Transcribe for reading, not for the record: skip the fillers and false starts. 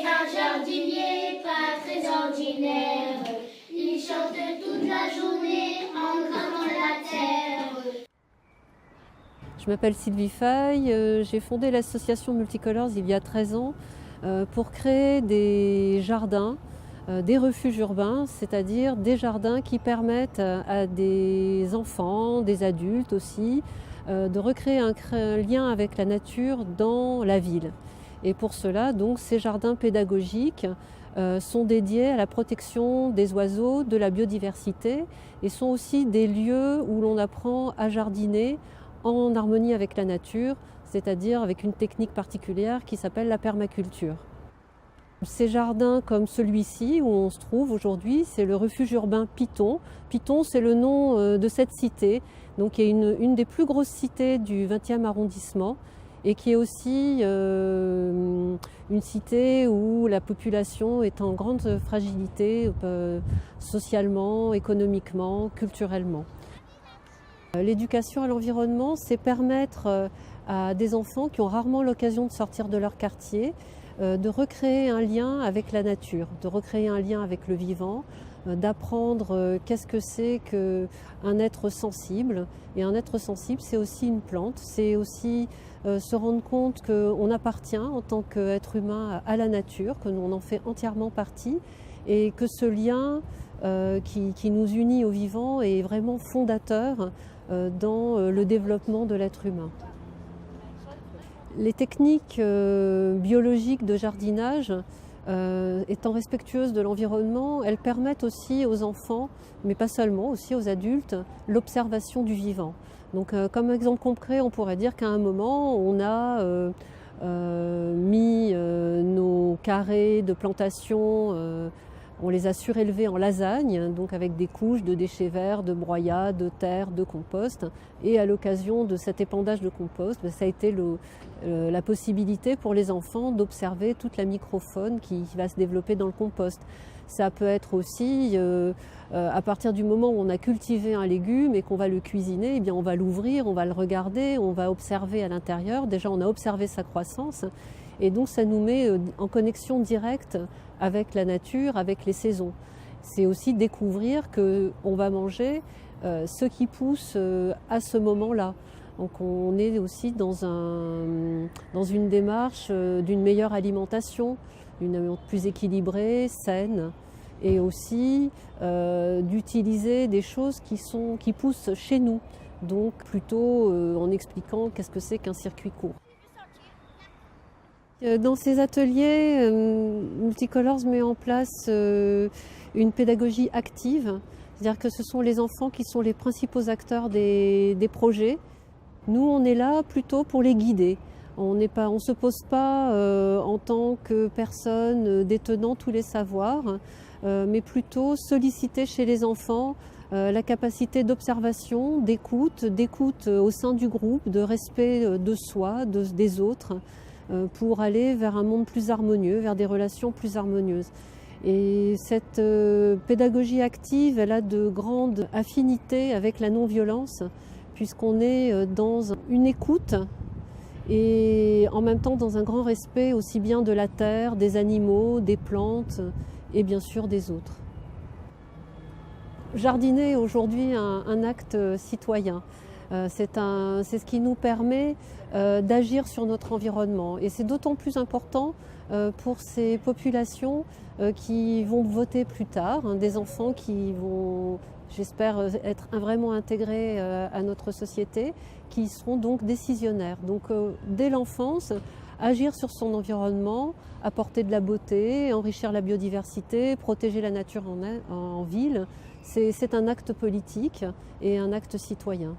un jardinier pas très ordinaire. Il chante toute la journée en grimpant la terre. Je m'appelle Sylvie Faye, j'ai fondé l'association Multicolors il y a 13 ans pour créer des jardins, des refuges urbains, c'est-à-dire des jardins qui permettent à des enfants, des adultes aussi, de recréer un lien avec la nature dans la ville. Et pour cela, donc, ces jardins pédagogiques sont dédiés à la protection des oiseaux, de la biodiversité, et sont aussi des lieux où l'on apprend à jardiner en harmonie avec la nature, c'est-à-dire avec une technique particulière qui s'appelle la permaculture. Ces jardins comme celui-ci où on se trouve aujourd'hui, c'est le refuge urbain Piton. Piton, c'est le nom de cette cité, donc qui est une des plus grosses cités du 20e arrondissement et qui est aussi une cité où la population est en grande fragilité socialement, économiquement, culturellement. L'éducation à l'environnement, c'est permettre à des enfants qui ont rarement l'occasion de sortir de leur quartier, de recréer un lien avec la nature, de recréer un lien avec le vivant, d'apprendre qu'est-ce que c'est qu'un être sensible. Et un être sensible, c'est aussi une plante, c'est aussi se rendre compte qu'on appartient en tant qu'être humain à la nature, que nous en fait entièrement partie et que ce lien qui nous unit au vivant est vraiment fondateur dans le développement de l'être humain. Les techniques biologiques de jardinage, étant respectueuses de l'environnement, elles permettent aussi aux enfants, mais pas seulement, aussi aux adultes, l'observation du vivant. Donc, comme exemple concret, on pourrait dire qu'à un moment, on a mis nos carrés de plantation, on les a surélevés en lasagne, donc avec des couches de déchets verts, de broyat, de terre, de compost. Et à l'occasion de cet épandage de compost, ça a été la possibilité pour les enfants d'observer toute la microfaune qui va se développer dans le compost. Ça peut être aussi, à partir du moment où on a cultivé un légume et qu'on va le cuisiner, eh bien on va l'ouvrir, on va le regarder, on va observer à l'intérieur. Déjà, on a observé sa croissance. Et donc ça nous met en connexion directe avec la nature, avec les saisons. C'est aussi découvrir qu'on va manger ce qui pousse à ce moment-là. Donc on est aussi dans une démarche d'une meilleure alimentation, d'une alimentation plus équilibrée, saine, et aussi d'utiliser des choses qui poussent chez nous, donc plutôt en expliquant qu'est-ce que c'est qu'un circuit court. Dans ces ateliers, Multicolors met en place une pédagogie active, c'est-à-dire que ce sont les enfants qui sont les principaux acteurs des projets. Nous, on est là plutôt pour les guider. On ne se pose pas en tant que personne détenant tous les savoirs, mais plutôt solliciter chez les enfants la capacité d'observation, d'écoute au sein du groupe, de respect de soi, des autres, pour aller vers un monde plus harmonieux, vers des relations plus harmonieuses. Et cette pédagogie active, elle a de grandes affinités avec la non-violence, puisqu'on est dans une écoute et en même temps dans un grand respect aussi bien de la terre, des animaux, des plantes et bien sûr des autres. Jardiner est aujourd'hui un acte citoyen. C'est ce qui nous permet d'agir sur notre environnement. Et c'est d'autant plus important pour ces populations qui vont voter plus tard, des enfants qui vont, j'espère, être vraiment intégrés à notre société, qui seront donc décisionnaires. Donc dès l'enfance, agir sur son environnement, apporter de la beauté, enrichir la biodiversité, protéger la nature en ville, c'est un acte politique et un acte citoyen.